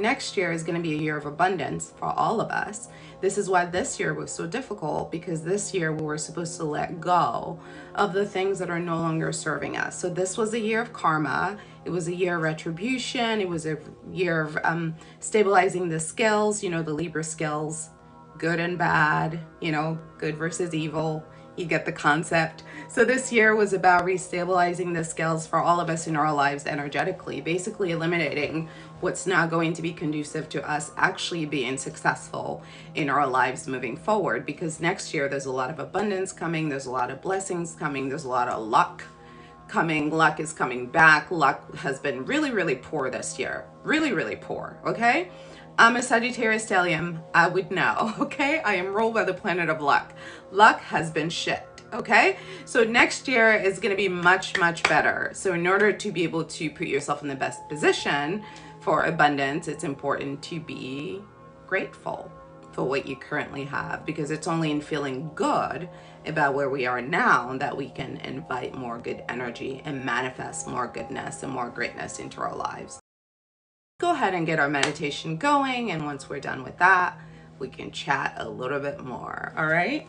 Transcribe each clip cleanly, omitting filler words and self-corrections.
Next year is going to be a year of abundance for all of us. This is why this year was so difficult, because this year we were supposed to let go of the things that are no longer serving us. So this was a year of karma. It was a year of retribution. It was a year of stabilizing the scales, the Libra scales, good and bad, good versus evil. You get the concept. So this year was about restabilizing the scales for all of us in our lives energetically, basically eliminating what's not going to be conducive to us actually being successful in our lives moving forward. Because next year there's a lot of abundance coming, there's a lot of blessings coming, there's a lot of luck coming. Luck is coming back. Luck has been really, really poor this year. Really, really poor, okay? I'm a Sagittarius stellium. I would know, okay? I am ruled by the planet of luck. Luck has been shit, okay? So next year is going to be much, much better. So in order to be able to put yourself in the best position for abundance, it's important to be grateful for what you currently have, because it's only in feeling good about where we are now that we can invite more good energy and manifest more goodness and more greatness into our lives. Go ahead and get our meditation going, and once we're done with that, we can chat a little bit more. All right?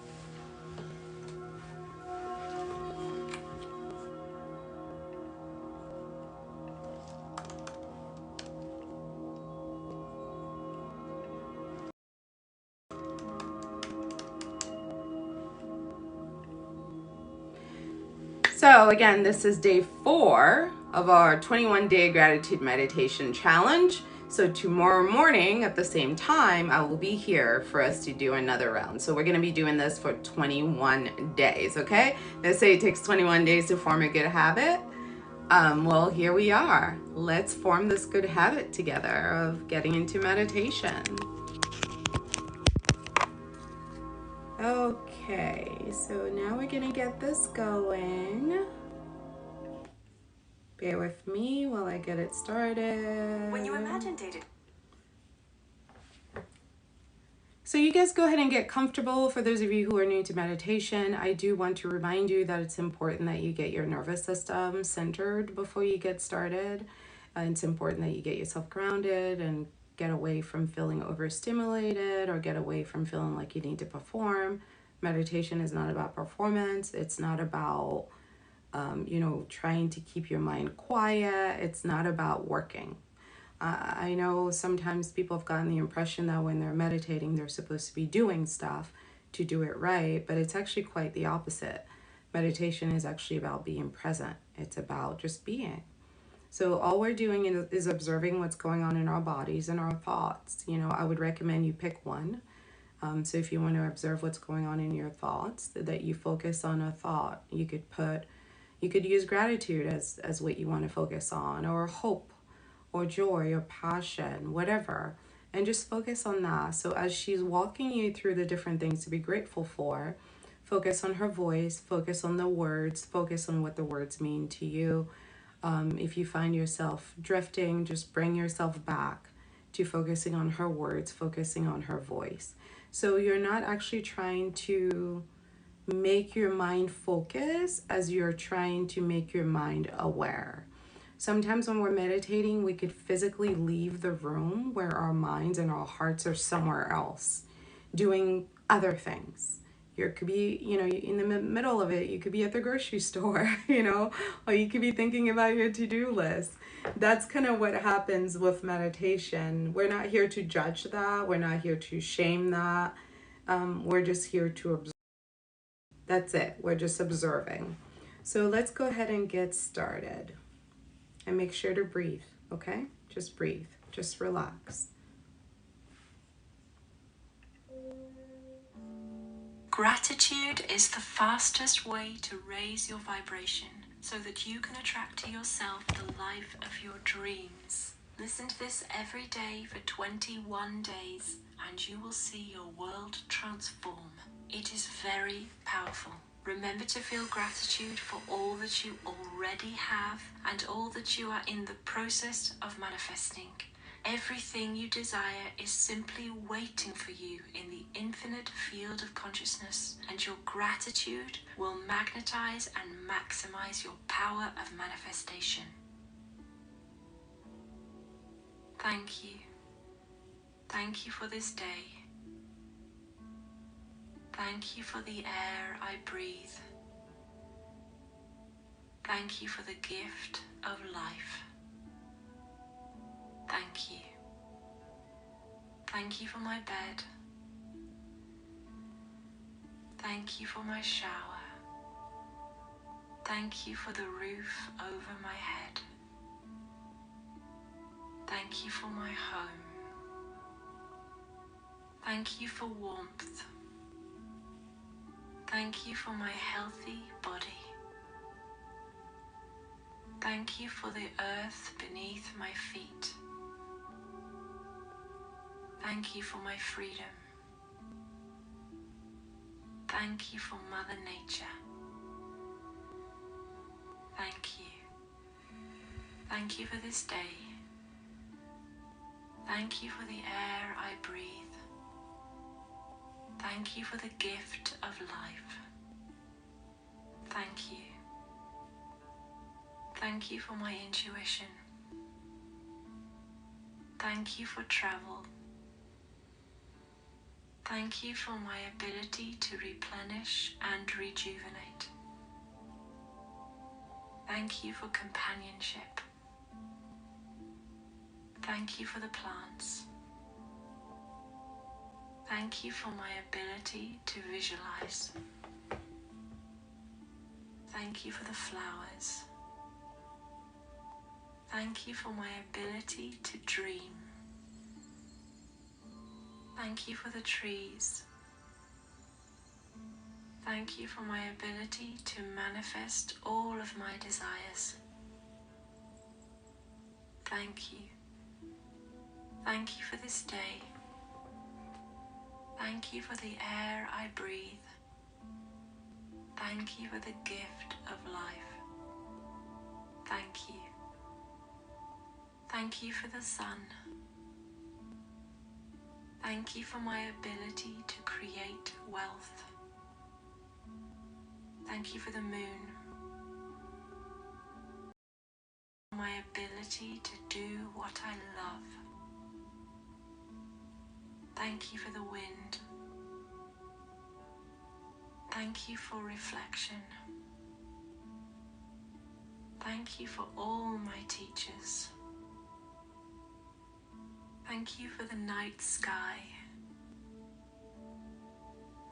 So again, this is day 4 of our 21-day gratitude meditation challenge. So tomorrow morning at the same time, I will be here for us to do another round. So we're going to be doing this for 21 days, okay? They say it takes 21 days to form a good habit. Well, here we are. Let's form this good habit together of getting into meditation. Okay, so now we're gonna get this going. Bear with me while I get it started. When you imagine dating. So you guys go ahead and get comfortable. For those of you who are new to meditation, I do want to remind you that it's important that you get your nervous system centered before you get started. It's important that you get yourself grounded and get away from feeling overstimulated or get away from feeling like you need to perform. Meditation is not about performance. It's not about, trying to keep your mind quiet. It's not about working. I know sometimes people have gotten the impression that when they're meditating, they're supposed to be doing stuff to do it right, but it's actually quite the opposite. Meditation is actually about being present. It's about just being. So all we're doing is observing what's going on in our bodies and our thoughts. I would recommend you pick one. So if you want to observe what's going on in your thoughts, that you focus on a thought. You could use gratitude as what you want to focus on, or hope, or joy, or passion, whatever. And just focus on that. So as she's walking you through the different things to be grateful for, focus on her voice, focus on the words, focus on what the words mean to you. If you find yourself drifting, just bring yourself back to focusing on her words, focusing on her voice. So you're not actually trying to make your mind focus as you're trying to make your mind aware. Sometimes when we're meditating, we could physically leave the room where our minds and our hearts are somewhere else, doing other things. You could be, in the middle of it, you could be at the grocery store, or you could be thinking about your to-do list. That's kind of what happens with meditation. We're not here to judge that. We're not here to shame that. We're just here to observe. That's it. We're just observing. So let's go ahead and get started. And make sure to breathe, okay? Just breathe. Just relax. Gratitude is the fastest way to raise your vibration so that you can attract to yourself the life of your dreams. Listen to this every day for 21 days and you will see your world transform. It is very powerful. Remember to feel gratitude for all that you already have and all that you are in the process of manifesting. Everything you desire is simply waiting for you in the infinite field of consciousness, and your gratitude will magnetize and maximize your power of manifestation. Thank you. Thank you for this day. Thank you for the air I breathe. Thank you for the gift of life. Thank you. Thank you for my bed. Thank you for my shower. Thank you for the roof over my head. Thank you for my home. Thank you for warmth. Thank you for my healthy body. Thank you for the earth beneath my feet. Thank you for my freedom. Thank you for Mother Nature. Thank you. Thank you for this day. Thank you for the air I breathe. Thank you for the gift of life. Thank you. Thank you for my intuition. Thank you for travel. Thank you for my ability to replenish and rejuvenate. Thank you for companionship. Thank you for the plants. Thank you for my ability to visualize. Thank you for the flowers. Thank you for my ability to dream. Thank you for the trees. Thank you for my ability to manifest all of my desires. Thank you. Thank you for this day. Thank you for the air I breathe. Thank you for the gift of life. Thank you. Thank you for the sun. Thank you for my ability to create wealth. Thank you for the moon. My ability to do what I love. Thank you for the wind. Thank you for reflection. Thank you for all my teachers. Thank you for the night sky.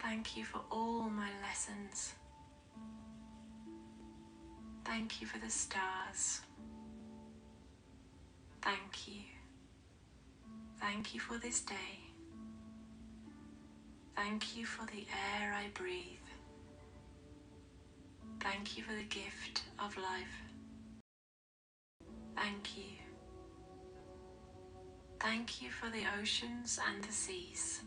Thank you for all my lessons. Thank you for the stars. Thank you. Thank you for this day. Thank you for the air I breathe. Thank you for the gift of life. Thank you. Thank you for the oceans and the seas.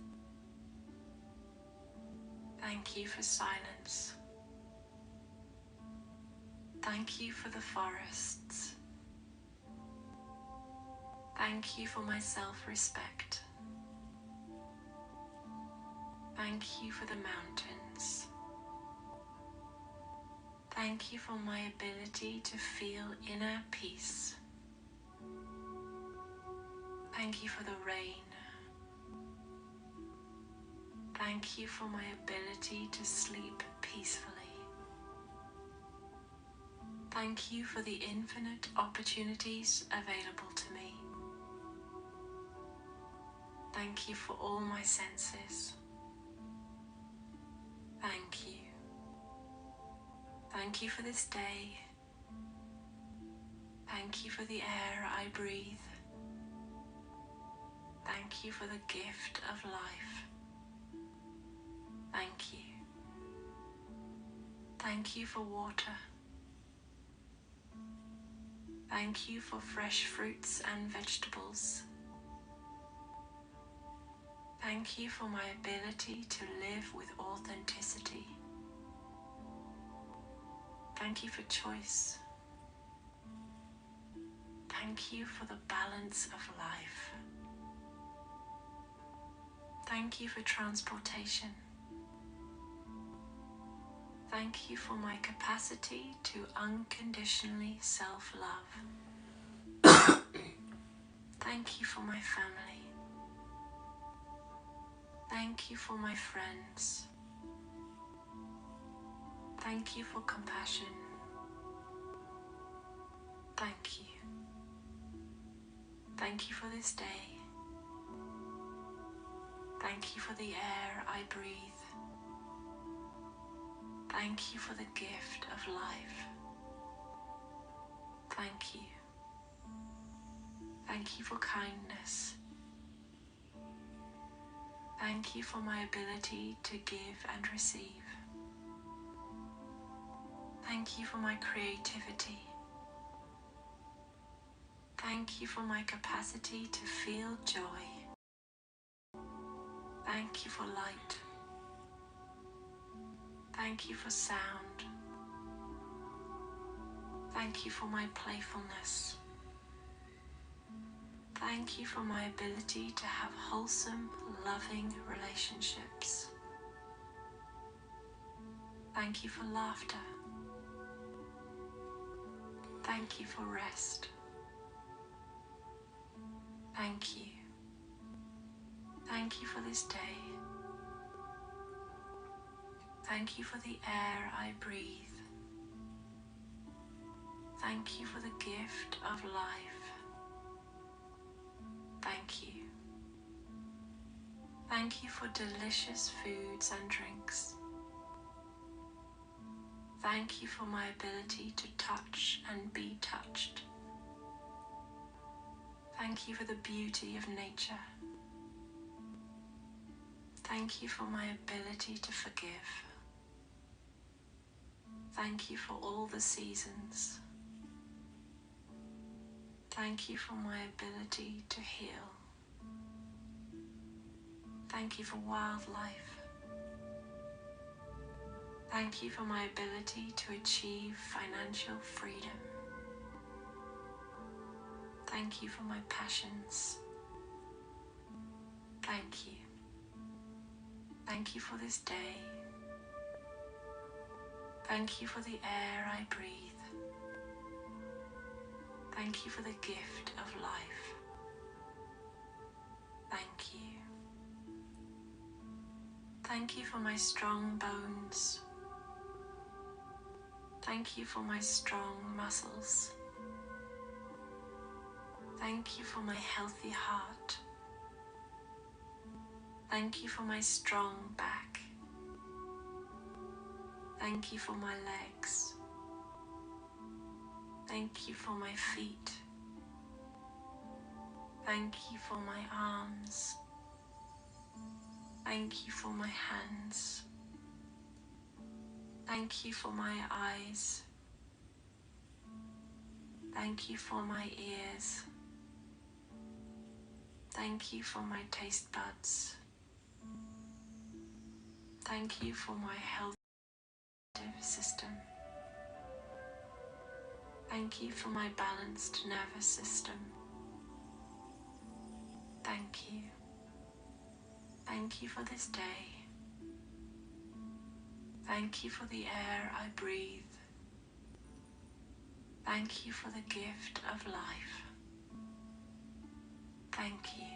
Thank you for silence. Thank you for the forests. Thank you for my self-respect. Thank you for the mountains. Thank you for my ability to feel inner peace. Thank you for the rain. Thank you for my ability to sleep peacefully. Thank you for the infinite opportunities available to me. Thank you for all my senses. Thank you. Thank you for this day. Thank you for the air I breathe. Thank you for the gift of life. Thank you. Thank you for water. Thank you for fresh fruits and vegetables. Thank you for my ability to live with authenticity. Thank you for choice. Thank you for the balance of life. Thank you for transportation. Thank you for my capacity to unconditionally self-love. Thank you for my family. Thank you for my friends. Thank you for compassion. Thank you. Thank you for this day. Thank you for the air I breathe. Thank you for the gift of life. Thank you. Thank you for kindness. Thank you for my ability to give and receive. Thank you for my creativity. Thank you for my capacity to feel joy. Thank you for light. Thank you for sound. Thank you for my playfulness. Thank you for my ability to have wholesome, loving relationships. Thank you for laughter. Thank you for rest. Thank you. Thank you for this day. Thank you for the air I breathe. Thank you for the gift of life. Thank you. Thank you for delicious foods and drinks. Thank you for my ability to touch and be touched. Thank you for the beauty of nature. Thank you for my ability to forgive. Thank you for all the seasons. Thank you for my ability to heal. Thank you for wildlife. Thank you for my ability to achieve financial freedom. Thank you for my passions. Thank you. Thank you for this day. Thank you for the air I breathe. Thank you for the gift of life. Thank you. Thank you for my strong bones. Thank you for my strong muscles. Thank you for my healthy heart. Thank you for my strong back. Thank you for my legs. Thank you for my feet. Thank you for my arms. Thank you for my hands. Thank you for my eyes. Thank you for my ears. Thank you for my taste buds. Thank you for my healthy system. Thank you for my balanced nervous system. Thank you. Thank you for this day. Thank you for the air I breathe. Thank you for the gift of life. Thank you.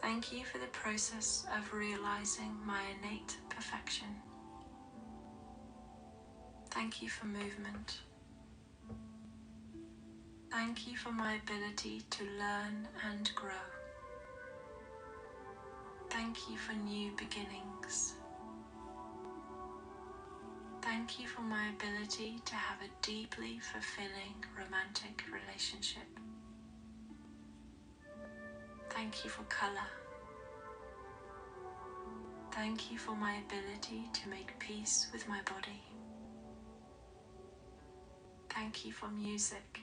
Thank you for the process of realizing my innate perfection. Thank you for movement. Thank you for my ability to learn and grow. Thank you for new beginnings. Thank you for my ability to have a deeply fulfilling romantic relationship. Thank you for color. Thank you for my ability to make peace with my body. Thank you for music.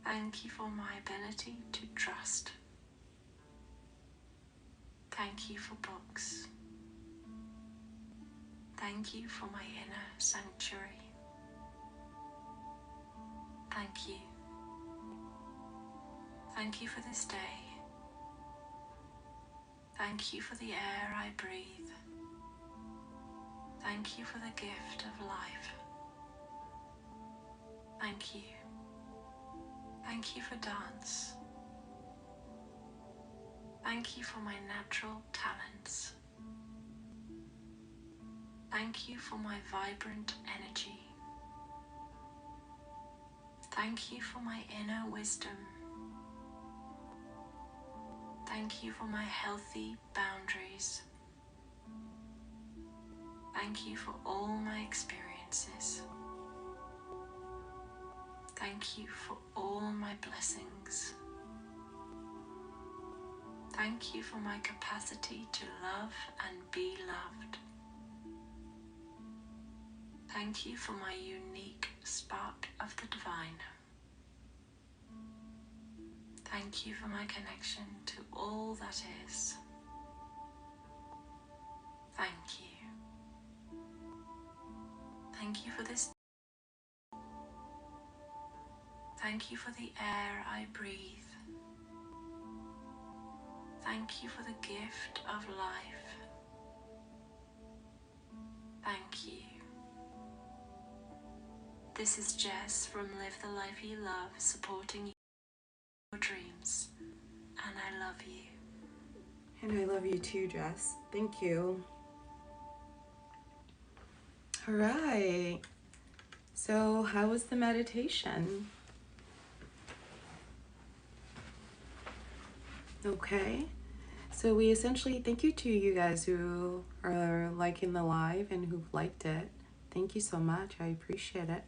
Thank you for my ability to trust. Thank you for books. Thank you for my inner sanctuary. Thank you. Thank you for this day. Thank you for the air I breathe. Thank you for the gift of life. Thank you. Thank you for dance. Thank you for my natural talents. Thank you for my vibrant energy. Thank you for my inner wisdom. Thank you for my healthy boundaries. Thank you for all my experiences. Thank you for all my blessings. Thank you for my capacity to love and be loved. Thank you for my unique spark of the divine. Thank you for my connection to all that is. Thank you. Thank you for this. Thank you for the air I breathe. Thank you for the gift of life. Thank you. This is Jess from Live the Life You Love, supporting your dreams. And I love you. And I love you too, Jess. Thank you. All right. So how was the meditation? Okay. So we essentially, thank you to you guys who are liking the live and who've liked it. Thank you so much. I appreciate it.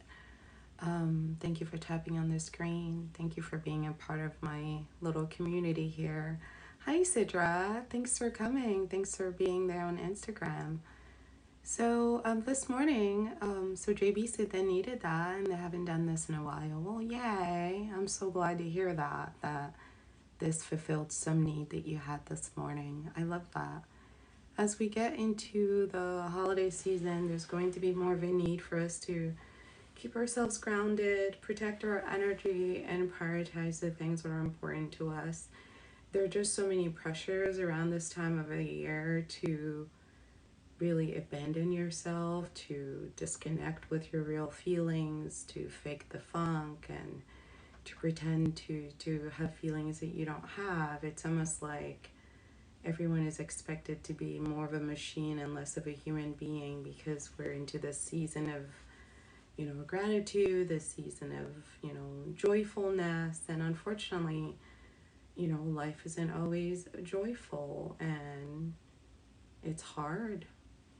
Thank you for tapping on the screen. Thank you for being a part of my little community here. Hi, Sidra. Thanks for coming. Thanks for being there on Instagram. So this morning, so JB said they needed that and they haven't done this in a while. Well, yay. I'm so glad to hear that this fulfilled some need that you had this morning. I love that. As we get into the holiday season, there's going to be more of a need for us to keep ourselves grounded, protect our energy, and prioritize the things that are important to us. There are just so many pressures around this time of the year to really abandon yourself, to disconnect with your real feelings, to fake the funk, and to pretend to have feelings that you don't have. It's almost like everyone is expected to be more of a machine and less of a human being because we're into this season of gratitude, this season of joyfulness, and unfortunately life isn't always joyful and it's hard,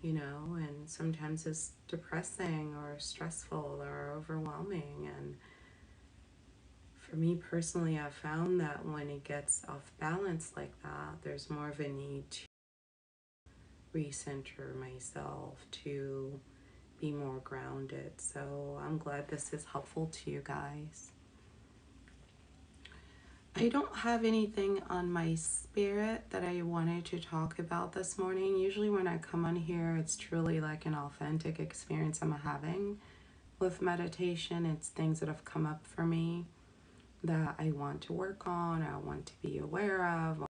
and sometimes it's depressing or stressful or overwhelming. And for me personally, I've found that when it gets off balance like that, there's more of a need to recenter myself, to be more grounded. So I'm glad this is helpful to you guys. I don't have anything on my spirit that I wanted to talk about this morning. Usually when I come on here, it's truly like an authentic experience I'm having with meditation. It's things that have come up for me that I want to work on, I want to be aware of,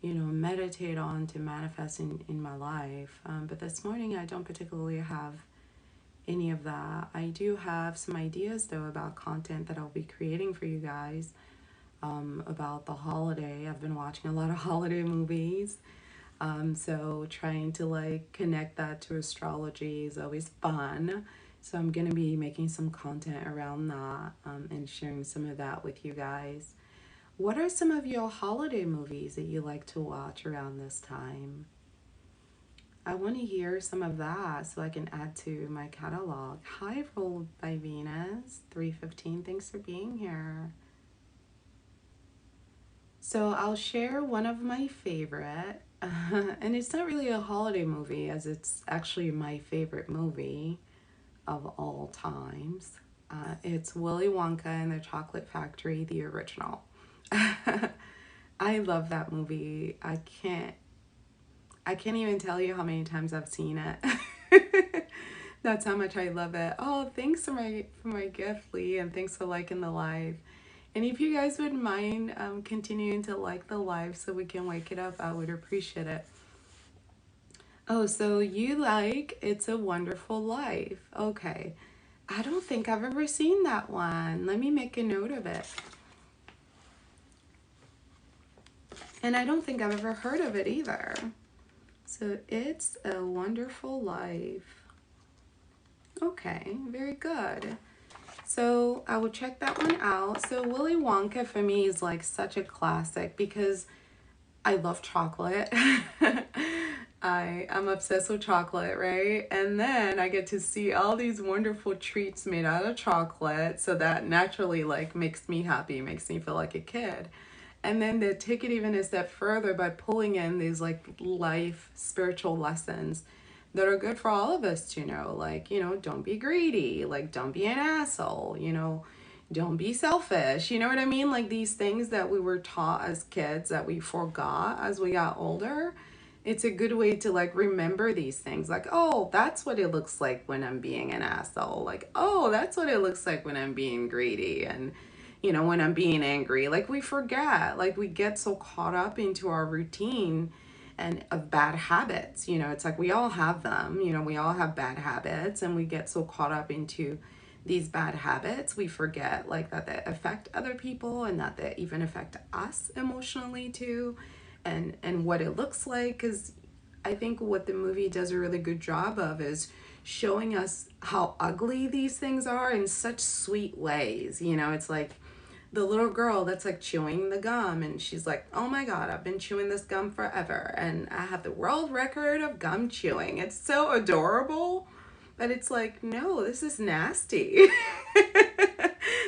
meditate on to manifest in my life. But this morning I don't particularly have any of that. I do have some ideas though about content that I'll be creating for you guys about the holiday. I've been watching a lot of holiday movies. So trying to connect that to astrology is always fun. So I'm going to be making some content around that and sharing some of that with you guys. What are some of your holiday movies that you like to watch around this time? I want to hear some of that so I can add to my catalog. Hi, Rolled by Venus, 315. Thanks for being here. So I'll share one of my favorite, and it's not really a holiday movie as it's actually my favorite movie of all times. It's Willy Wonka and the Chocolate Factory, the original. I love that movie. I can't even tell you how many times I've seen it. That's how much I love it. Oh, thanks for my gift, Lee, and thanks for liking the live. And if you guys wouldn't mind continuing to like the live so we can wake it up, I would appreciate it. Oh, so you like It's a Wonderful Life. Okay. I don't think I've ever seen that one. Let me make a note of it. And I don't think I've ever heard of it either. So It's a Wonderful Life. Okay, very good. So I will check that one out. So Willy Wonka for me is like such a classic because I love chocolate. I'm obsessed with chocolate, right? And then I get to see all these wonderful treats made out of chocolate, so that naturally like makes me happy, makes me feel like a kid. And then they take it even a step further by pulling in these like life spiritual lessons that are good for all of us to know. Like, don't be greedy, like, don't be an asshole, don't be selfish. You know what I mean? Like these things that we were taught as kids that we forgot as we got older. It's a good way to like remember these things. Like, oh, that's what it looks like when I'm being an asshole. Like, oh, that's what it looks like when I'm being greedy. And when I'm being angry, like we forget, like we get so caught up into our routine and of bad habits. It's like we all have them. We all have bad habits, and we get so caught up into these bad habits, we forget like that they affect other people and that they even affect us emotionally too, and what it looks like. Because I think what the movie does a really good job of is showing us how ugly these things are in such sweet ways. It's like the little girl that's like chewing the gum, and she's like, oh my god, I've been chewing this gum forever and I have the world record of gum chewing. It's so adorable, but it's like, no, this is nasty.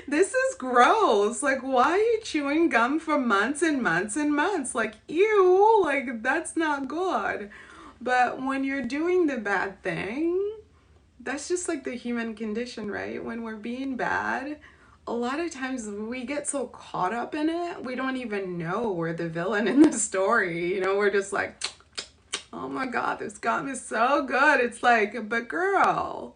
This is gross. Like, why are you chewing gum for months and months and months? Like, ew, like that's not good. But when you're doing the bad thing, that's just like the human condition, right? When we're being bad, a lot of times we get so caught up in it, we don't even know we're the villain in the story. We're just like, oh my god, this gum is so good. It's like, but girl,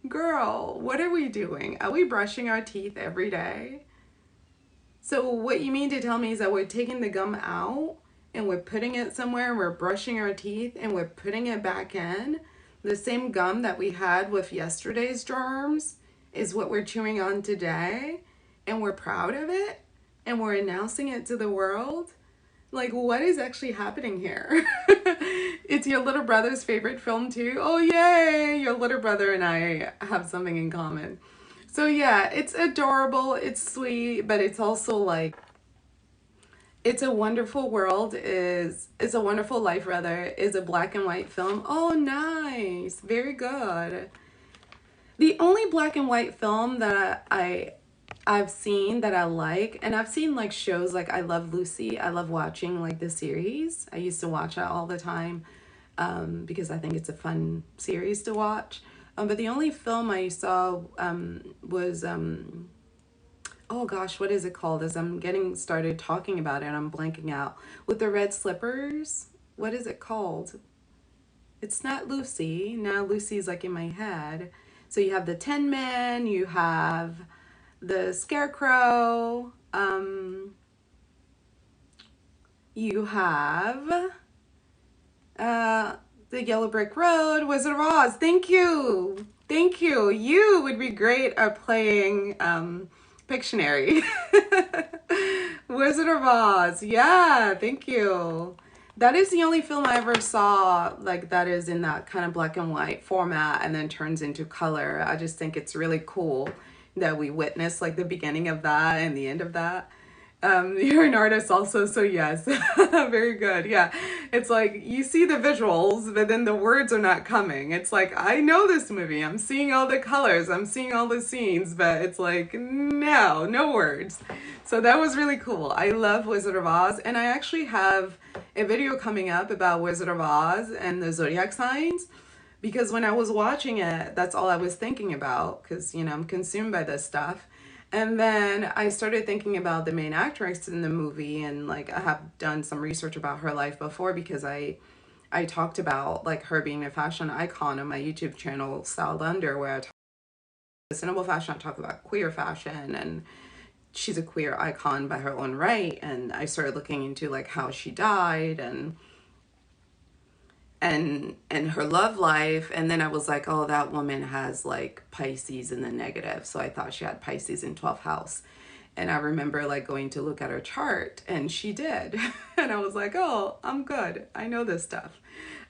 what are we doing? Are we brushing our teeth every day? So what you mean to tell me is that we're taking the gum out and we're putting it somewhere and we're brushing our teeth and we're putting it back in? The same gum that we had with yesterday's germs is what we're chewing on today, and we're proud of it and we're announcing it to the world? Like, what is actually happening here? It's your little brother's favorite film too? Oh yay, your little brother and I have something in common. So yeah, it's adorable, it's sweet, but it's also like, It's a Wonderful World is It's a Wonderful Life rather is a black and white film. Oh nice, very good. The only black and white film that I've seen that I like, and I've seen like shows like I Love Lucy. I love watching like the series. I used to watch that all the time, because I think it's a fun series to watch. But the only film I saw was oh gosh, what is it called? As I'm getting started talking about it, I'm blanking out. With the red slippers, what is it called? It's not Lucy. Now Lucy's like in my head. So you have the Tin Men, you have the Scarecrow, you have the Yellow Brick Road, Wizard of Oz. Thank you. Thank you. You would be great at playing Pictionary. Wizard of Oz. Yeah, thank you. That is the only film I ever saw like that is in that kind of black and white format and then turns into color. I just think it's really cool that we witness like the beginning of that and the end of that. You're an artist also, so yes. Very good. Yeah. It's like you see the visuals, but then the words are not coming. It's like, I know this movie. I'm seeing all the colors. I'm seeing all the scenes, but it's like, no words. So that was really cool. I love Wizard of Oz, and I actually have a video coming up about Wizard of Oz and the zodiac signs, because when I was watching it, that's all I was thinking about, because, I'm consumed by this stuff. And then I started thinking about the main actress in the movie, and like I have done some research about her life before, because I talked about like her being a fashion icon on my YouTube channel, Styled Under, where I talk about sustainable fashion, I talk about queer fashion, and she's a queer icon by her own right. And I started looking into like how she died and her love life, and then I was like, oh, that woman has like Pisces in the negative, so I thought she had Pisces in 12th house. And I remember like going to look at her chart, and she did. And I was like, oh, I'm good. I know this stuff.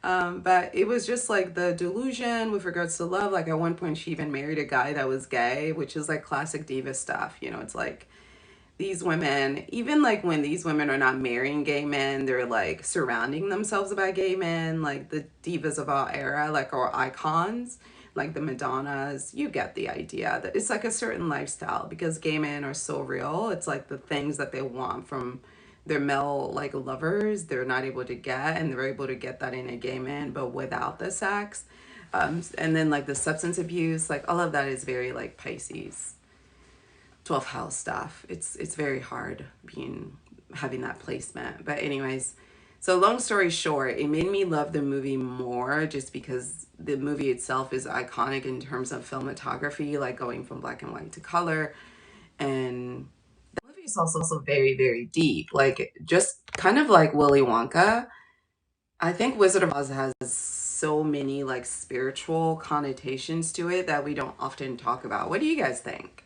But it was just like the delusion with regards to love. Like at one point, she even married a guy that was gay, which is like classic diva stuff. You know, it's like these women, even like when these women are not marrying gay men, they're like surrounding themselves by gay men, like the divas of our era, like our icons, like the Madonnas. You get the idea that it's like a certain lifestyle because gay men are so real. It's like the things that they want from their male like lovers, they're not able to get, and they're able to get that in a gay man, but without the sex. And then like the substance abuse, like all of that is very like Pisces 12th house stuff. It's very hard being having that placement. But anyways, so long story short, it made me love the movie more just because the movie itself is iconic in terms of cinematography, like going from black and white to color. And the movie is also very, very deep. Like just kind of like Willy Wonka. I think Wizard of Oz has so many like spiritual connotations to it that we don't often talk about. What do you guys think?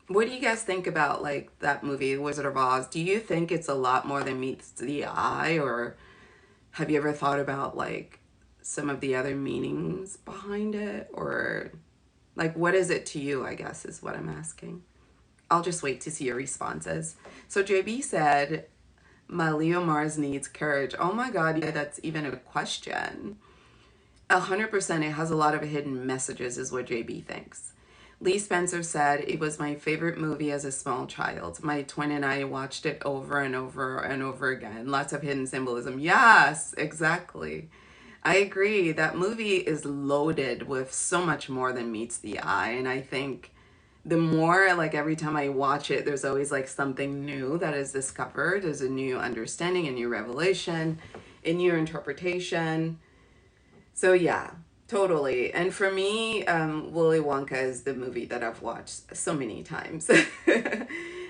What do you guys think about like that movie, Wizard of Oz? Do you think it's a lot more than meets the eye, or have you ever thought about like some of the other meanings behind it, or like what is it to you? I guess is what I'm asking. I'll just wait to see your responses. So JB said, "My Leo Mars needs courage." Oh my God, yeah, that's even a question. 100%, it has a lot of hidden messages, is what JB thinks. Lee Spencer said, "It was my favorite movie as a small child. My twin and I watched it over and over and over again. Lots of hidden symbolism." Yes, exactly. I agree. That movie is loaded with so much more than meets the eye. And I think the more, like every time I watch it, there's always like something new that is discovered. There's a new understanding, a new revelation, a new interpretation. So yeah, totally. And for me, Willy Wonka is the movie that I've watched so many times.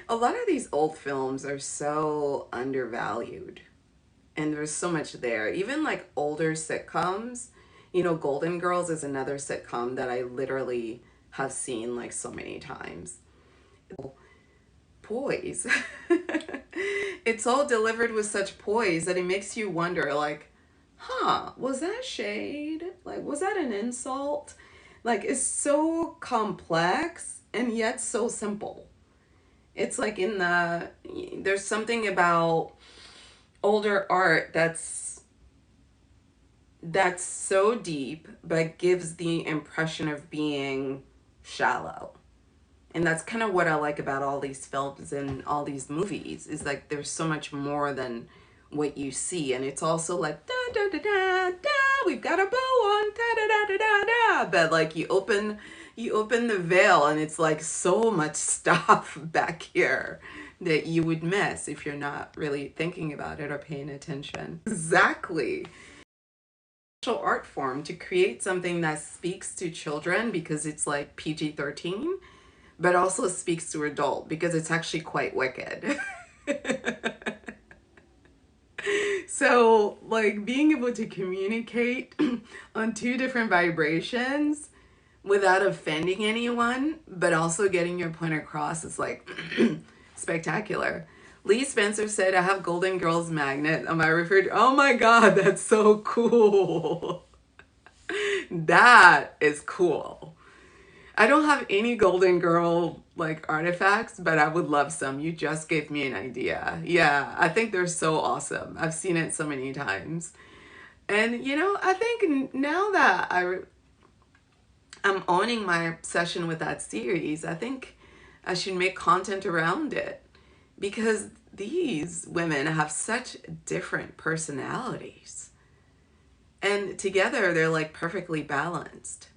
A lot of these old films are so undervalued, and there's so much there. Even like older sitcoms, you know, Golden Girls is another sitcom that I literally have seen like so many times. Poise. It's all delivered with such poise that it makes you wonder, like, huh, was that shade? Like, was that an insult? Like, it's so complex and yet so simple. It's like there's something about older art that's so deep but gives the impression of being shallow. And that's kind of what I like about all these films and all these movies, is like there's so much more than what you see. And it's also like da da da da da, we've got a bow on, da da da da da da, but like you open the veil and it's like so much stuff back here that you would miss if you're not really thinking about it or paying attention. Exactly. Art form to create something that speaks to children because it's like PG-13, but also speaks to adult because it's actually quite wicked. So, like being able to communicate on two different vibrations without offending anyone, but also getting your point across is like spectacular. Lee Spencer said, "I have Golden Girls magnet on my refrigerator." Oh my God, that's so cool. That is cool. I don't have any Golden Girl like artifacts, but I would love some. You just gave me an idea. Yeah, I think they're so awesome. I've seen it so many times. And you know, I think now that I'm owning my obsession with that series, I think I should make content around it because these women have such different personalities. And together they're like perfectly balanced.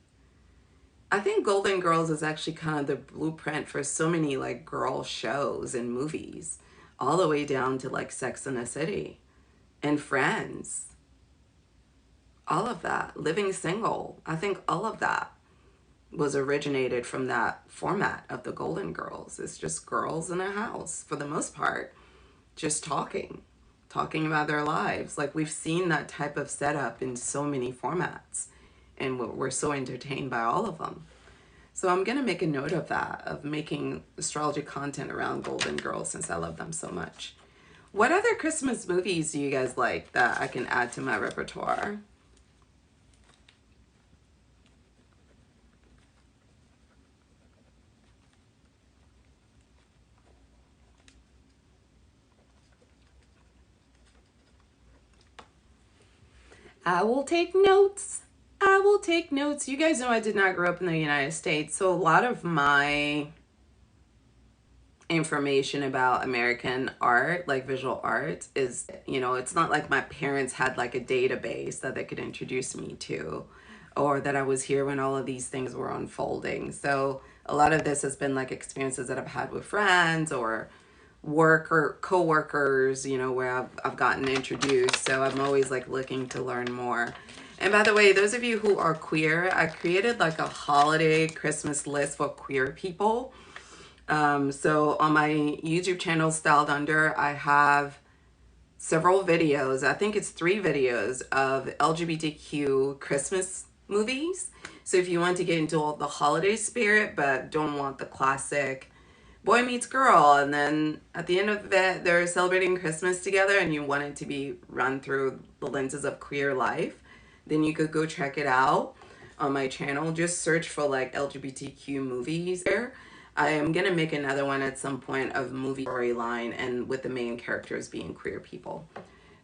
I think Golden Girls is actually kind of the blueprint for so many like girl shows and movies, all the way down to like Sex and the City and Friends, all of that. Living Single, I think all of that was originated from that format of the Golden Girls. It's just girls in a house for the most part, just talking about their lives. Like we've seen that type of setup in so many formats, and we're so entertained by all of them. So I'm going to make a note of that, of making astrology content around Golden Girls since I love them so much. What other Christmas movies do you guys like that I can add to my repertoire? I will take notes. I will take notes. You guys know I did not grow up in the United States, so a lot of my information about American art, like visual art, is, it's not like my parents had like a database that they could introduce me to, or that I was here when all of these things were unfolding. So a lot of this has been like experiences that I've had with friends or work or co-workers, where I've gotten introduced. So I'm always like looking to learn more. And by the way, those of you who are queer, I created like a holiday Christmas list for queer people. So on my YouTube channel, Styled Under, I have several videos. I think it's 3 videos of LGBTQ Christmas movies. So if you want to get into all the holiday spirit, but don't want the classic boy meets girl, and then at the end of it, they're celebrating Christmas together, and you want it to be run through the lenses of queer life, then you could go check it out on my channel. Just search for like LGBTQ movies there. I am going to make another one at some point of movie storyline and with the main characters being queer people.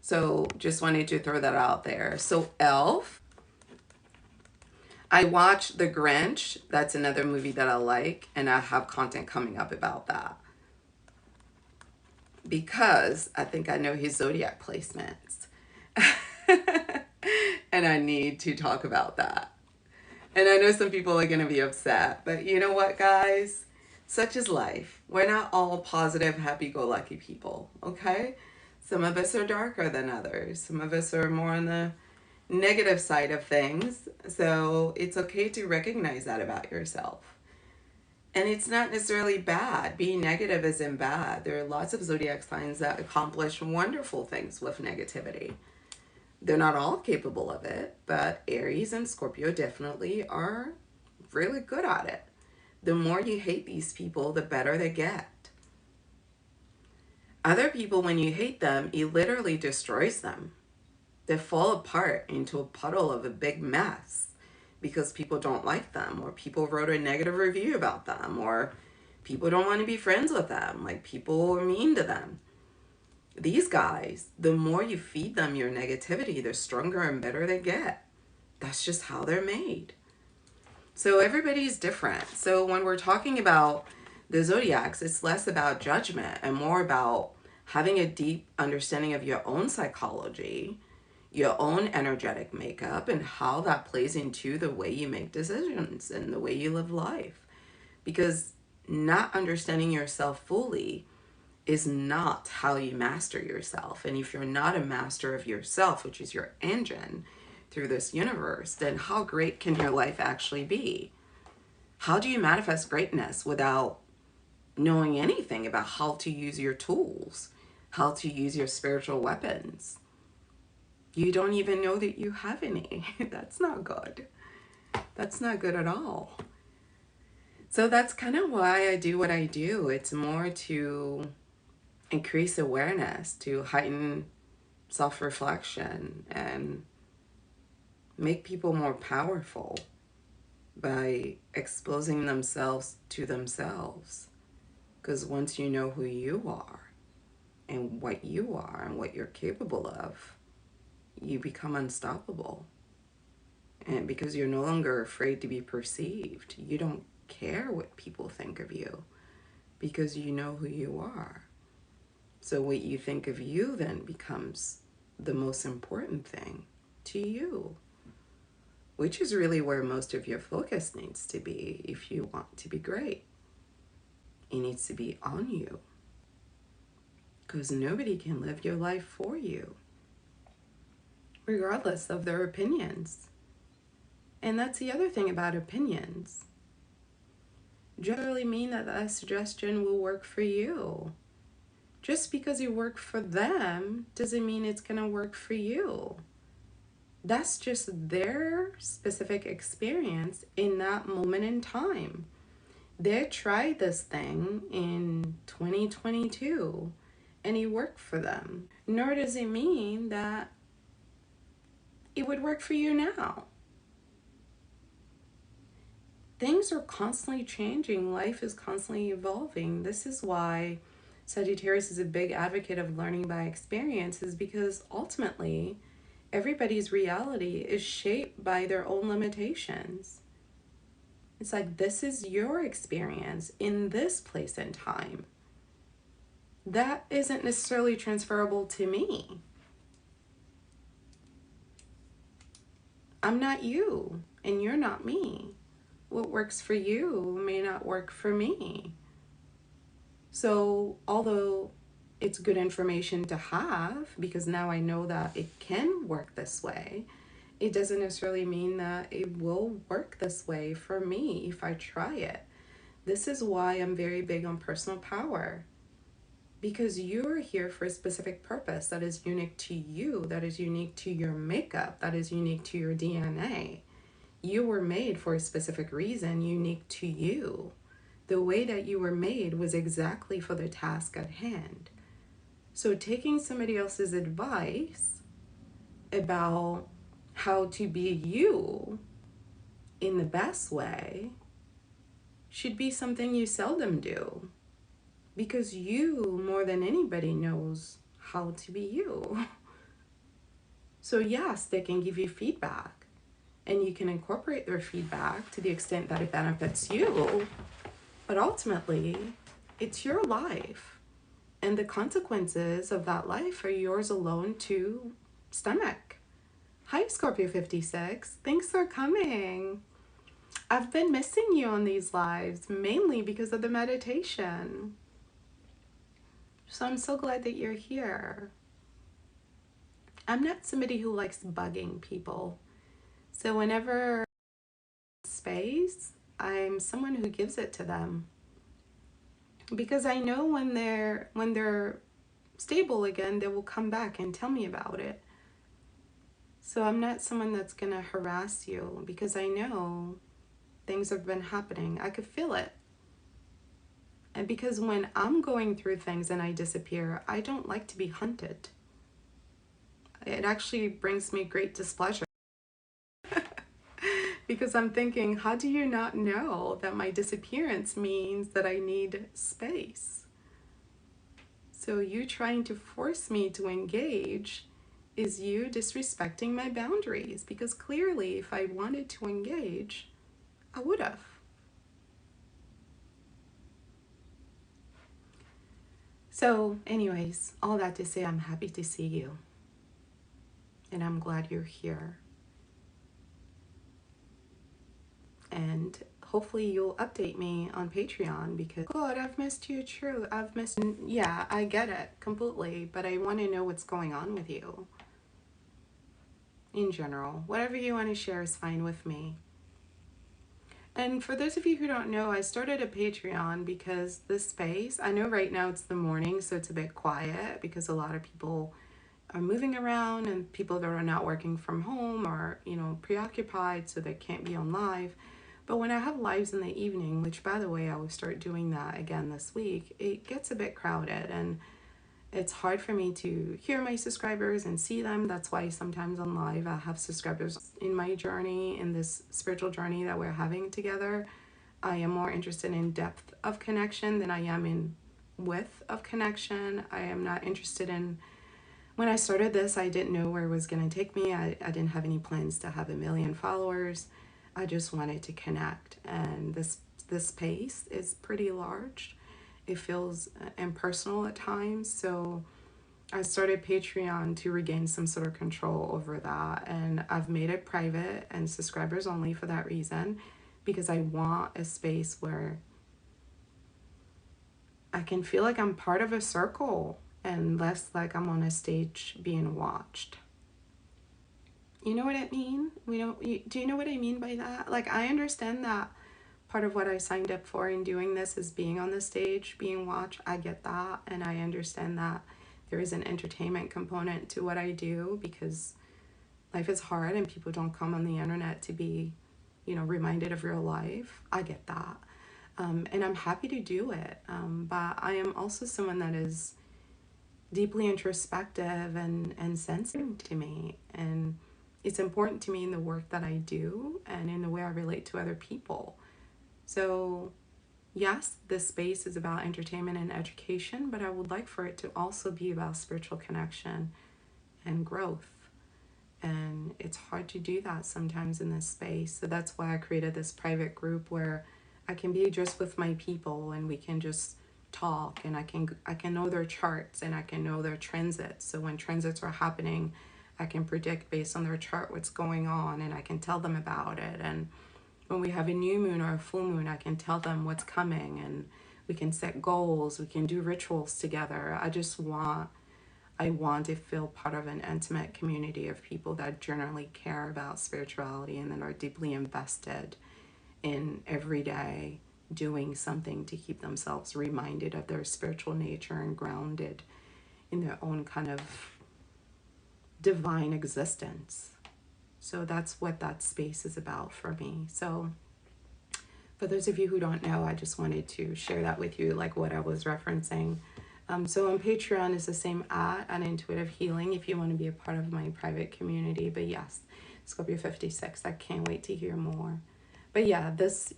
So just wanted to throw that out there. So Elf. I watched The Grinch. That's another movie that I like, and I have content coming up about that. Because I think I know his zodiac placements. And I need to talk about that. And I know some people are going to be upset, but you know what, guys? Such is life. We're not all positive, happy-go-lucky people, okay? Some of us are darker than others. Some of us are more on the negative side of things. So it's okay to recognize that about yourself. And it's not necessarily bad. Being negative isn't bad. There are lots of zodiac signs that accomplish wonderful things with negativity. They're not all capable of it, but Aries and Scorpio definitely are really good at it. The more you hate these people, the better they get. Other people, when you hate them, it literally destroys them. They fall apart into a puddle of a big mess because people don't like them, or people wrote a negative review about them, or people don't want to be friends with them, like people are mean to them. These guys, the more you feed them your negativity, the stronger and better they get. That's just how they're made. So everybody's different. So when we're talking about the zodiacs, it's less about judgment and more about having a deep understanding of your own psychology, your own energetic makeup, and how that plays into the way you make decisions and the way you live life. Because not understanding yourself fully is not how you master yourself. And if you're not a master of yourself, which is your engine through this universe, then how great can your life actually be? How do you manifest greatness without knowing anything about how to use your tools, how to use your spiritual weapons? You don't even know that you have any. That's not good. That's not good at all. So that's kind of why I do what I do. It's more to increase awareness, to heighten self-reflection, and make people more powerful by exposing themselves to themselves. Because once you know who you are and what you are and what you're capable of, you become unstoppable. And because you're no longer afraid to be perceived, you don't care what people think of you because you know who you are. So what you think of you then becomes the most important thing to you, which is really where most of your focus needs to be if you want to be great. It needs to be on you, because nobody can live your life for you, regardless of their opinions. And that's the other thing about opinions. Generally mean that that suggestion will work for you. Just because it worked for them doesn't mean it's going to work for you. That's just their specific experience in that moment in time. They tried this thing in 2022 and it worked for them. Nor does it mean that it would work for you now. Things are constantly changing, life is constantly evolving. This is why Sagittarius is a big advocate of learning by experience, is because ultimately everybody's reality is shaped by their own limitations. It's like, this is your experience in this place and time. That isn't necessarily transferable to me. I'm not you, and you're not me. What works for you may not work for me. So, although it's good information to have, because now I know that it can work this way, it doesn't necessarily mean that it will work this way for me if I try it. This is why I'm very big on personal power, because you're here for a specific purpose that is unique to you, that is unique to your makeup, that is unique to your DNA. You were made for a specific reason, unique to you. The way that you were made was exactly for the task at hand. So taking somebody else's advice about how to be you in the best way should be something you seldom do, because you more than anybody knows how to be you. So yes, they can give you feedback and you can incorporate their feedback to the extent that it benefits you, but ultimately it's your life, and the consequences of that life are yours alone to stomach. Hi, Scorpio 56. Thanks for coming. I've been missing you on these lives, mainly because of the meditation. So I'm so glad that you're here. I'm not somebody who likes bugging people. So whenever space, I'm someone who gives it to them. Because I know when they're stable again, they will come back and tell me about it. So I'm not someone that's going to harass you, because I know things have been happening. I could feel it. And because when I'm going through things and I disappear, I don't like to be hunted. It actually brings me great displeasure. Because I'm thinking, how do you not know that my disappearance means that I need space? So you trying to force me to engage is you disrespecting my boundaries, because clearly if I wanted to engage, I would have. So anyways, all that to say, I'm happy to see you. And I'm glad you're here. And hopefully you'll update me on Patreon, because God, I've missed you. True, I've missed. Yeah, I get it completely, but I want to know what's going on with you in general. Whatever you want to share is fine with me. And for those of you who don't know, I started a Patreon because this space, I know right now it's the morning, so it's a bit quiet because a lot of people are moving around, and people that are not working from home are, preoccupied, so they can't be on live. But when I have lives in the evening, which by the way, I will start doing that again this week, it gets a bit crowded and it's hard for me to hear my subscribers and see them. That's why sometimes on live I have subscribers. In my journey, in this spiritual journey that we're having together, I am more interested in depth of connection than I am in width of connection. I am not interested in, when I started this, I didn't know where it was going to take me. I didn't have any plans to have 1 million followers. I just wanted to connect. And this space is pretty large. It feels impersonal at times. So I started Patreon to regain some sort of control over that. And I've made it private and subscribers only for that reason, because I want a space where I can feel like I'm part of a circle and less like I'm on a stage being watched. You know what I mean? Do you know what I mean by that? Like, I understand that part of what I signed up for in doing this is being on the stage, being watched. I get that. And I understand that there is an entertainment component to what I do, because life is hard and people don't come on the internet to be, reminded of real life. I get that. And I'm happy to do it. But I am also someone that is deeply introspective and sensitive to me. And it's important to me in the work that I do and in the way I relate to other people. So, yes, this space is about entertainment and education, but I would like for it to also be about spiritual connection and growth. And it's hard to do that sometimes in this space. So that's why I created this private group where I can be just with my people and we can just talk, and I can know their charts and I can know their transits. So when transits are happening, I can predict based on their chart what's going on, and I can tell them about it. And when we have a new moon or a full moon, I can tell them what's coming, and we can set goals, we can do rituals together. I want to feel part of an intimate community of people that generally care about spirituality and that are deeply invested in every day doing something to keep themselves reminded of their spiritual nature and grounded in their own kind of divine existence. So that's what that space is about for me. So for those of you who don't know, I just wanted to share that with you, like what I was referencing. So on Patreon is the same at Intuitive Healing if you want to be a part of my private community. But yes, Scorpio 56, I can't wait to hear more. But yeah, this,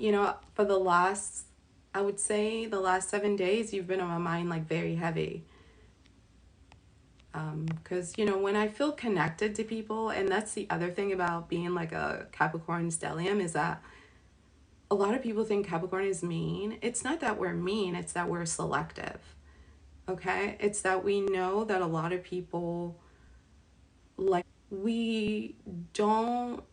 for the last, I would say the last 7 days, you've been on my mind like very heavy. Because, when I feel connected to people, and that's the other thing about being like a Capricorn stellium, is that a lot of people think Capricorn is mean. It's not that we're mean, it's that we're selective. Okay? It's that we know that a lot of people, like, we don't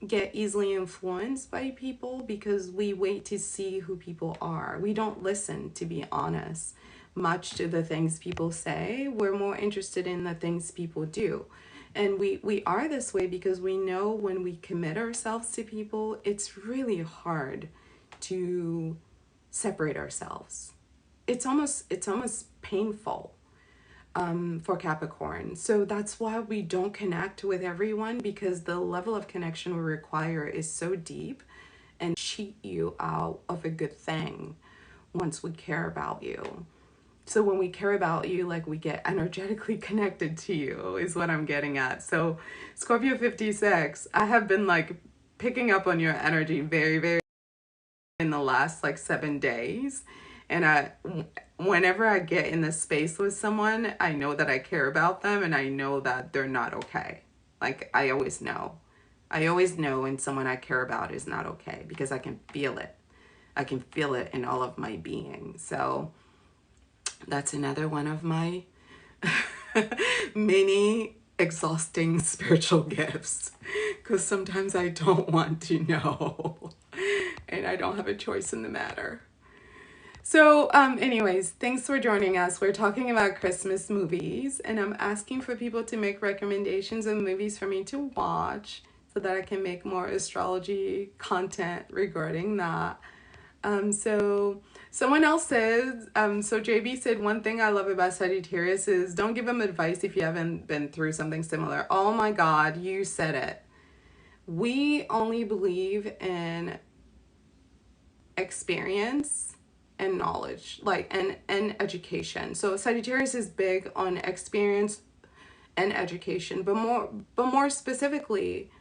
get easily influenced by people because we wait to see who people are. We don't listen, to be honest, much to the things people say. We're more interested in the things people do. And we are this way because we know when we commit ourselves to people, it's really hard to separate ourselves. It's almost painful for Capricorn. So that's why we don't connect with everyone, because the level of connection we require is so deep and cheat you out of a good thing once we care about you. So when we care about you, like, we get energetically connected to you is what I'm getting at. So Scorpio 56, I have been like picking up on your energy very, very in the last like 7 days. And whenever I get in this space with someone, I know that I care about them and I know that they're not okay. Like, I always know. I always know when someone I care about is not okay because I can feel it. I can feel it in all of my being. So that's another one of my many exhausting spiritual gifts, because sometimes I don't want to know and I don't have a choice in the matter. So, anyways, thanks for joining us. We're talking about Christmas movies, and I'm asking for people to make recommendations of movies for me to watch so that I can make more astrology content regarding that. So someone else says, so JB said, one thing I love about Sagittarius is don't give them advice if you haven't been through something similar. Oh my God, you said it. We only believe in experience and knowledge, like, and education. So Sagittarius is big on experience and education, but more specifically,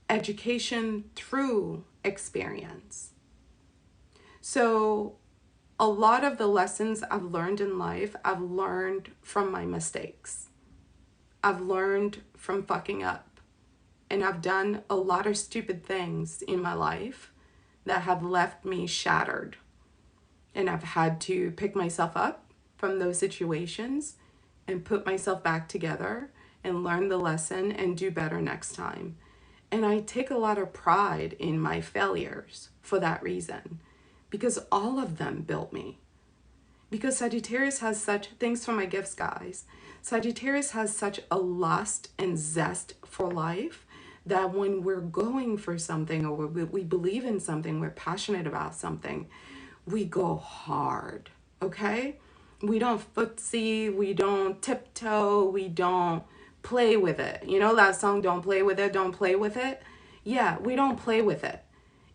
education through experience. So a lot of the lessons I've learned in life, I've learned from my mistakes. I've learned from fucking up. And I've done a lot of stupid things in my life that have left me shattered. And I've had to pick myself up from those situations and put myself back together and learn the lesson and do better next time. And I take a lot of pride in my failures for that reason, because all of them built me. Because Sagittarius has such, thanks for my gifts, guys. Sagittarius has such a lust and zest for life that when we're going for something, or we believe in something, we're passionate about something, we go hard, okay? We don't footsie, we don't tiptoe, we don't play with it. You know that song, Don't Play With It, Don't Play With It? Yeah, we don't play with it.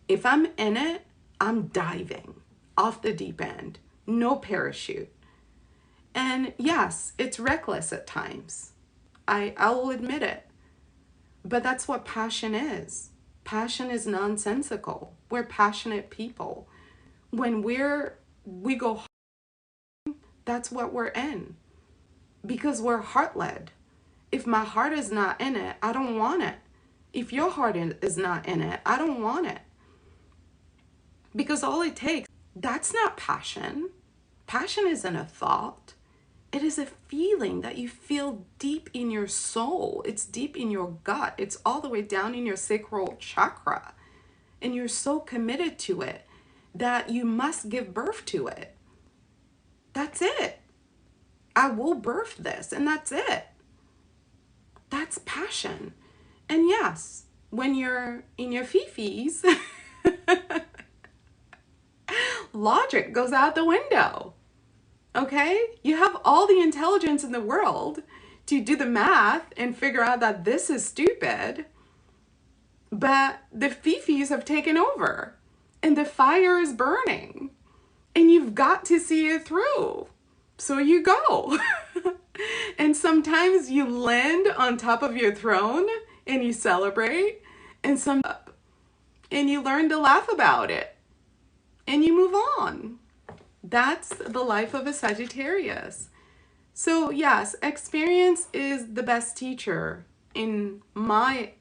If I'm in it, I'm diving off the deep end, no parachute. And yes, it's reckless at times. I'll admit it. But that's what passion is. Passion is nonsensical. We're passionate people. When we go, that's what we're in. Because we're heart led. If my heart is not in it, I don't want it. If your heart is not in it, I don't want it. Because all it takes, that's not passion. Passion isn't a thought. It is a feeling that you feel deep in your soul. It's deep in your gut. It's all the way down in your sacral chakra. And you're so committed to it that you must give birth to it. That's it. I will birth this, and that's it. That's passion. And yes, when you're in your fifis, logic goes out the window. Okay? You have all the intelligence in the world to do the math and figure out that this is stupid. But the fifis have taken over and the fire is burning and you've got to see it through. So you go. And sometimes you land on top of your throne and you celebrate, and you learn to laugh about it and you move on. That's the life of a Sagittarius. So yes, experience is the best teacher in my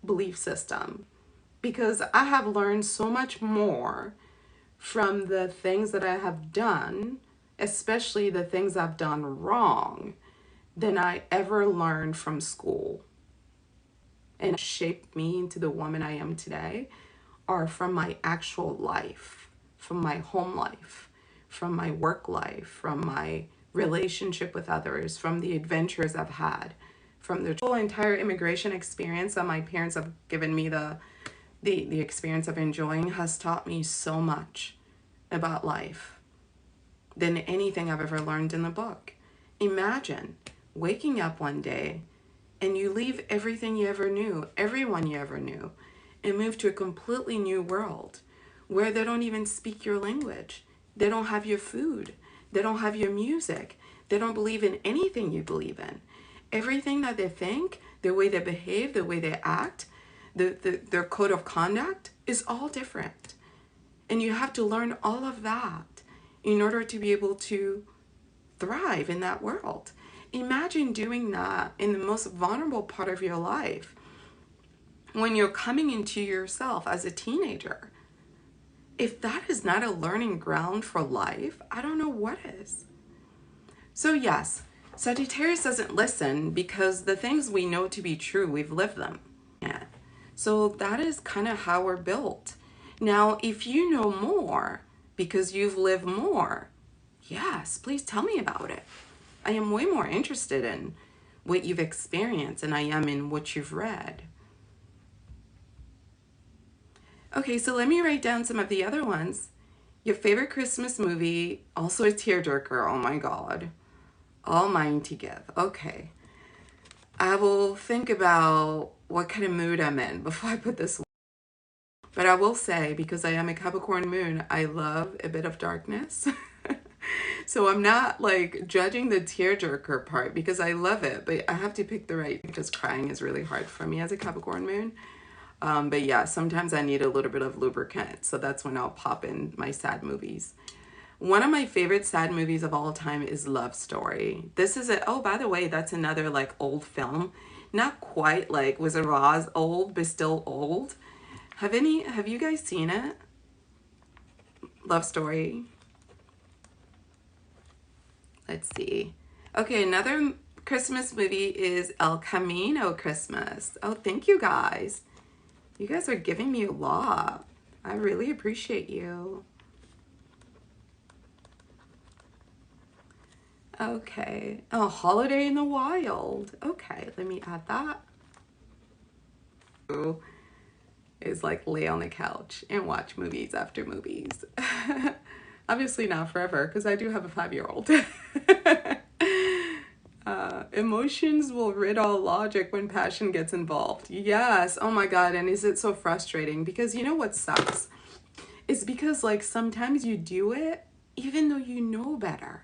belief system, because I have learned so much more from the things that I have done, especially the things I've done wrong, than I ever learned from school. And shaped me into the woman I am today are from my actual life, from my home life, from my work life, from my relationship with others, from the adventures I've had, from the whole entire immigration experience that my parents have given me the experience of enjoying has taught me so much about life than anything I've ever learned in the book. Imagine waking up one day and you leave everything you ever knew, everyone you ever knew, and move to a completely new world where they don't even speak your language. They don't have your food. They don't have your music. They don't believe in anything you believe in. Everything that they think, the way they behave, the way they act, their code of conduct is all different. And you have to learn all of that in order to be able to thrive in that world. Imagine doing that in the most vulnerable part of your life when you're coming into yourself as a teenager. If that is not a learning ground for life, I don't know what is. So yes, Sagittarius doesn't listen because the things we know to be true, we've lived them. Yeah. So that is kind of how we're built. Now, if you know more because you've lived more, yes, please tell me about it. I am way more interested in what you've experienced than I am in what you've read. Okay, so let me write down some of the other ones. Your favorite Christmas movie, also a tearjerker, oh my God. All mine to give. Okay. I will think about what kind of mood I'm in before I put this one. But I will say, because I am a Capricorn moon, I love a bit of darkness. So I'm not like judging the tearjerker part because I love it, but I have to pick the right, because crying is really hard for me as a Capricorn moon. But yeah, sometimes I need a little bit of lubricant. So that's when I'll pop in my sad movies. One of my favorite sad movies of all time is Love Story. This is oh, by the way, that's another like old film. Not quite like Wizard of Oz old, but still old. Have you guys seen it? Love Story. Let's see. Okay, another Christmas movie is El Camino Christmas. Oh, thank you guys. You guys are giving me a lot. I really appreciate you. Okay. Oh, Holiday in the Wild. Okay, let me add that. Is like lay on the couch and watch movies after movies. Obviously not forever, because I do have a 5-year-old. Emotions will rid all logic when passion gets involved. Yes. Oh my God. And is it so frustrating? Because you know what sucks? is because like sometimes you do it even though you know better.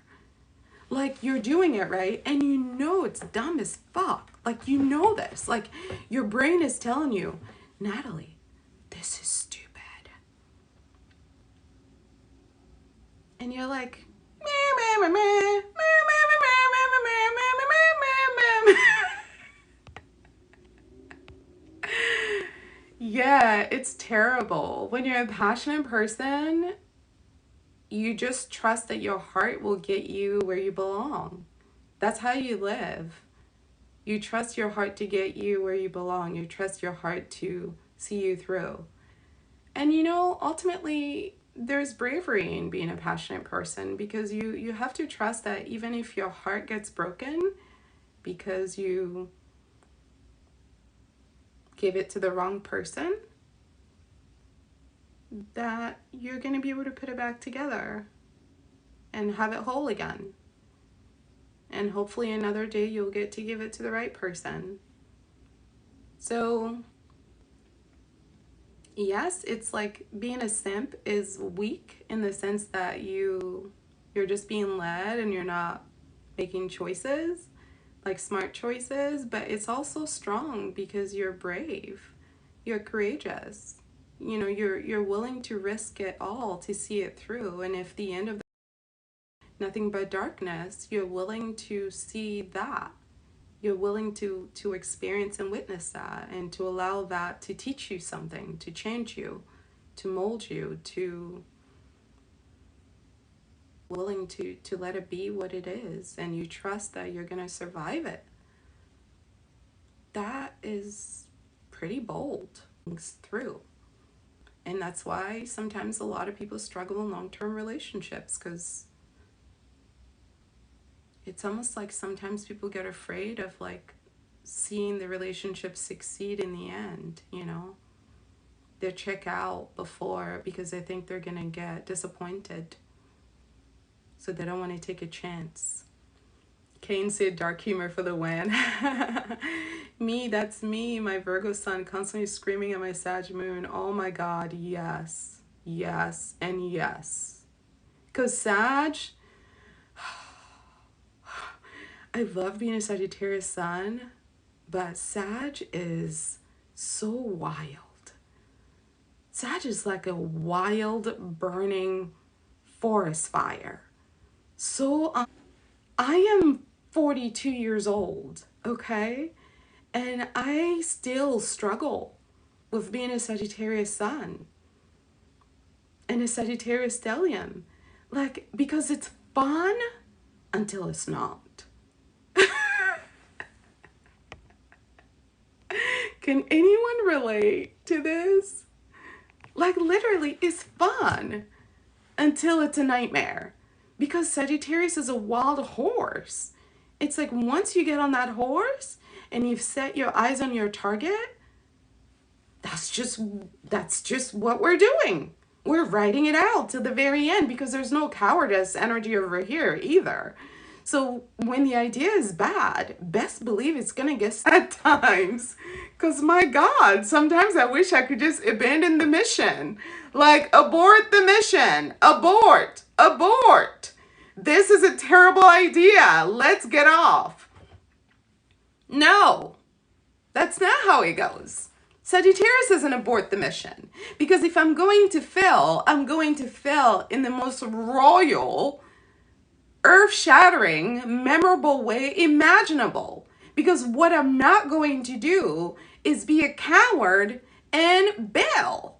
Like you're doing it right and you know it's dumb as fuck. Like you know this. Like your brain is telling you, Natalie, this is stupid. And you're like, yeah, it's terrible. When you're a passionate person, you just trust that your heart will get you where you belong. That's how you live. You trust your heart to get you where you belong. You trust your heart to see you through. And you know, ultimately, there's bravery in being a passionate person because you have to trust that even if your heart gets broken because you gave it to the wrong person, that you're going to be able to put it back together and have it whole again. And hopefully another day you'll get to give it to the right person. So yes, it's like being a simp is weak in the sense that you're just being led and you're not making choices, like smart choices, but it's also strong because you're brave. You're courageous. You know, you're willing to risk it all to see it through. And if the end of nothing but darkness, you're willing to see that. You're willing to experience and witness that and to allow that to teach you something, to change you, to mold you, to willing to let it be what it is, and you trust that you're going to survive it. That is pretty bold through. And that's why sometimes a lot of people struggle in long-term relationships, because it's almost like sometimes people get afraid of like seeing the relationship succeed in the end, you know? They check out before because they think they're gonna get disappointed. So they don't want to take a chance. Kane said dark humor for the win. Me, that's me, my Virgo sun constantly screaming at my Sag moon. Oh my God, yes, yes, and yes. Because Sag, I love being a Sagittarius sun, but Sag is so wild. Sag is like a wild, burning forest fire. So, I am 42 years old, okay? And I still struggle with being a Sagittarius sun and a Sagittarius stellium. Like, because it's fun until it's not. Can anyone relate to this? Like, literally, it's fun until it's a nightmare. Because Sagittarius is a wild horse. It's like once you get on that horse and you've set your eyes on your target, that's just what we're doing. We're writing it out to the very end because there's no cowardice energy over here either. So when the idea is bad, best believe it's gonna get sad times. Cause my God, sometimes I wish I could just abandon the mission. Like, abort the mission. Abort. Abort. This is a terrible idea. Let's get off. No, that's not how it goes. Sagittarius doesn't abort the mission. Because if I'm going to fail, I'm going to fail in the most royal, earth-shattering, memorable way imaginable. Because what I'm not going to do is be a coward and bail.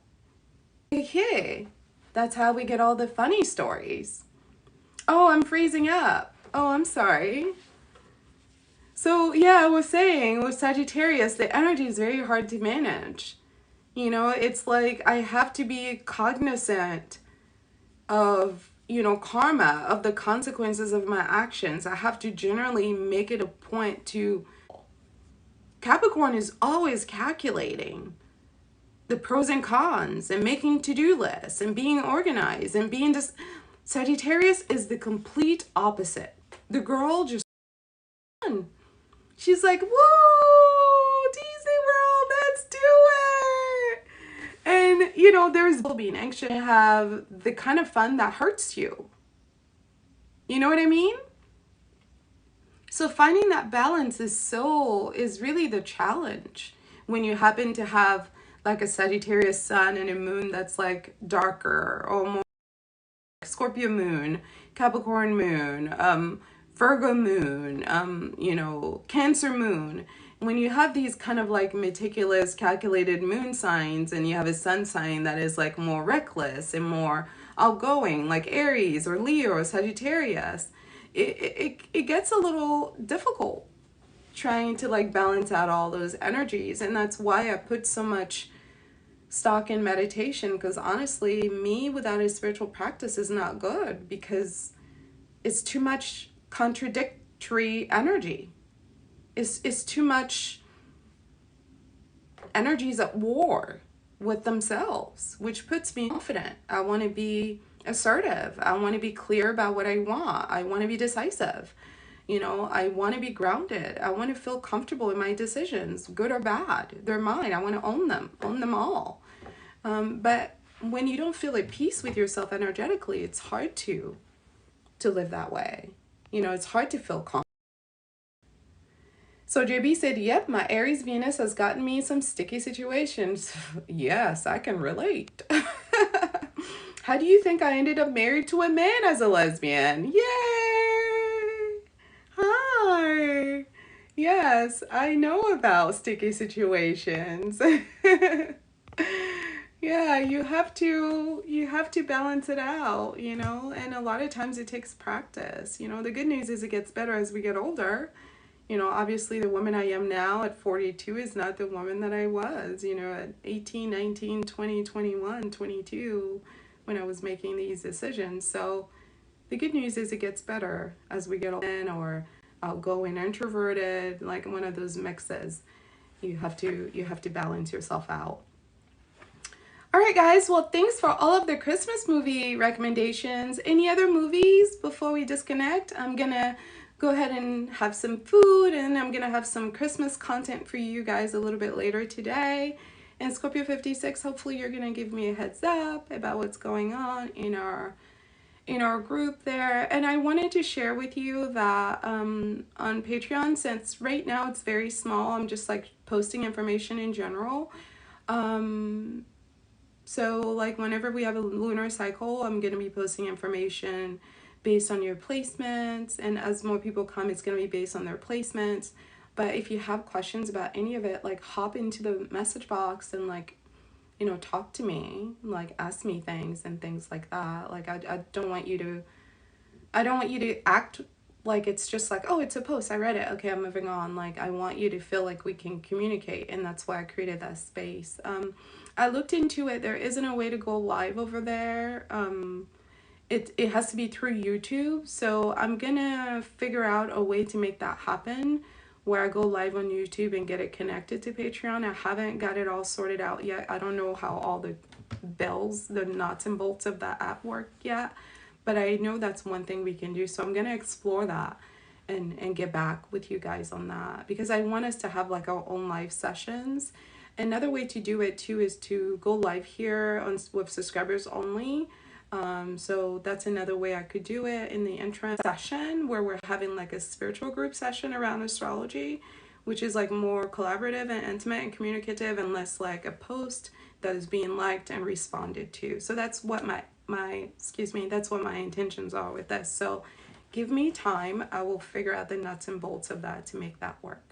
Okay, that's how we get all the funny stories. Oh, I'm freezing up. Oh, I'm sorry. So yeah, I was saying with Sagittarius, the energy is very hard to manage. You know, it's like I have to be cognizant of, you know, karma, of the consequences of my actions. I have to generally make it a point to... Capricorn is always calculating the pros and cons and making to-do lists and being organized and being just... Sagittarius is the complete opposite. The girl just... She's like, woo, Disney World, let's do it. And you know, there's being anxious, have the kind of fun that hurts you. You know what I mean? So finding that balance is really the challenge when you happen to have like a Sagittarius sun and a moon that's like darker, or more Scorpio moon, Capricorn moon, Virgo moon, you know, Cancer moon. When you have these kind of like meticulous, calculated moon signs, and you have a sun sign that is like more reckless and more outgoing, like Aries or Leo or Sagittarius, it gets a little difficult trying to like balance out all those energies. And that's why I put so much stock in meditation, because honestly, me without a spiritual practice is not good, because it's too much contradictory energy. It's too much energies at war with themselves, which puts me confident. I want to be assertive. I want to be clear about what I want. I want to be decisive. You know, I want to be grounded. I want to feel comfortable in my decisions, good or bad. They're mine. I want to own them all. But when you don't feel at peace with yourself energetically, it's hard to live that way. You know, it's hard to feel calm. So JB said, yep, my Aries Venus has gotten me some sticky situations. Yes, I can relate. How do you think I ended up married to a man as a lesbian? Yay! Hi. Yes, I know about sticky situations. Yeah, you have to balance it out, you know, and a lot of times it takes practice. You know, the good news is it gets better as we get older. You know, obviously the woman I am now at 42 is not the woman that I was, you know, at 18, 19, 20, 21, 22 when I was making these decisions. So the good news is it gets better as we get older, or outgoing, introverted, like one of those mixes. You have to balance yourself out. All right, guys. Well, thanks for all of the Christmas movie recommendations. Any other movies before we disconnect? I'm going to go ahead and have some food, and I'm going to have some Christmas content for you guys a little bit later today. And Scorpio 56, hopefully you're going to give me a heads up about what's going on in our group there. And I wanted to share with you that on Patreon, since right now it's very small, I'm just like posting information in general. So like whenever we have a lunar cycle, I'm going to be posting information based on your placements. And as more people come, it's going to be based on their placements. But if you have questions about any of it, like hop into the message box and like, you know, talk to me, like ask me things and things like that. Like I don't want you to act like it's just like, oh, it's a post, I read it, okay, I'm moving on. Like I want you to feel like we can communicate, and that's why I created that space. I looked into it. There isn't a way to go live over there. It has to be through YouTube. So I'm gonna figure out a way to make that happen, where I go live on YouTube and get it connected to Patreon. I haven't got it all sorted out yet. I don't know how all the bells, the nuts and bolts of that app work yet, but I know that's one thing we can do. So I'm gonna explore that and get back with you guys on that, because I want us to have like our own live sessions. Another way to do it too is to go live here with subscribers only. So that's another way I could do it in the entrance session, where we're having like a spiritual group session around astrology, which is like more collaborative and intimate and communicative, and less like a post that is being liked and responded to. So that's what that's what my intentions are with this. So give me time. I will figure out the nuts and bolts of that to make that work.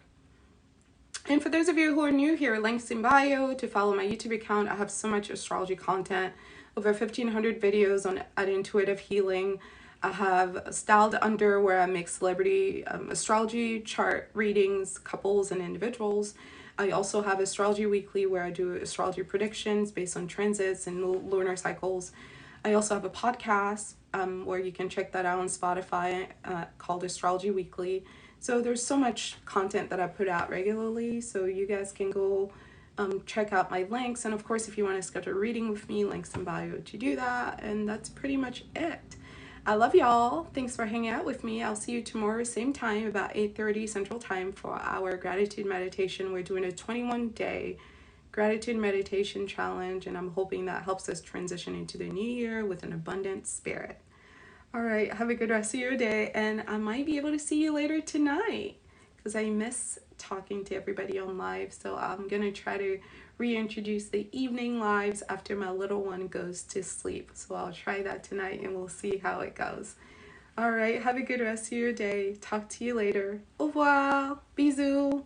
And for those of you who are new here, links in bio to follow my YouTube account. I have so much astrology content, over 1,500 videos on intuitive healing. I have Styled Under, where I make celebrity astrology chart readings, couples and individuals. I also have Astrology Weekly, where I do astrology predictions based on transits and lunar cycles. I also have a podcast where you can check that out on Spotify called Astrology Weekly. So there's so much content that I put out regularly, so you guys can go check out my links. And of course, if you want to schedule a reading with me, links in bio to do that. And that's pretty much it. I love y'all. Thanks for hanging out with me. I'll see you tomorrow, same time, about 8:30 Central Time for our gratitude meditation. We're doing a 21-day gratitude meditation challenge, and I'm hoping that helps us transition into the new year with an abundant spirit. All right, have a good rest of your day, and I might be able to see you later tonight because I miss talking to everybody on live. So I'm going to try to reintroduce the evening lives after my little one goes to sleep. So I'll try that tonight and we'll see how it goes. All right, have a good rest of your day. Talk to you later. Au revoir. Bisous.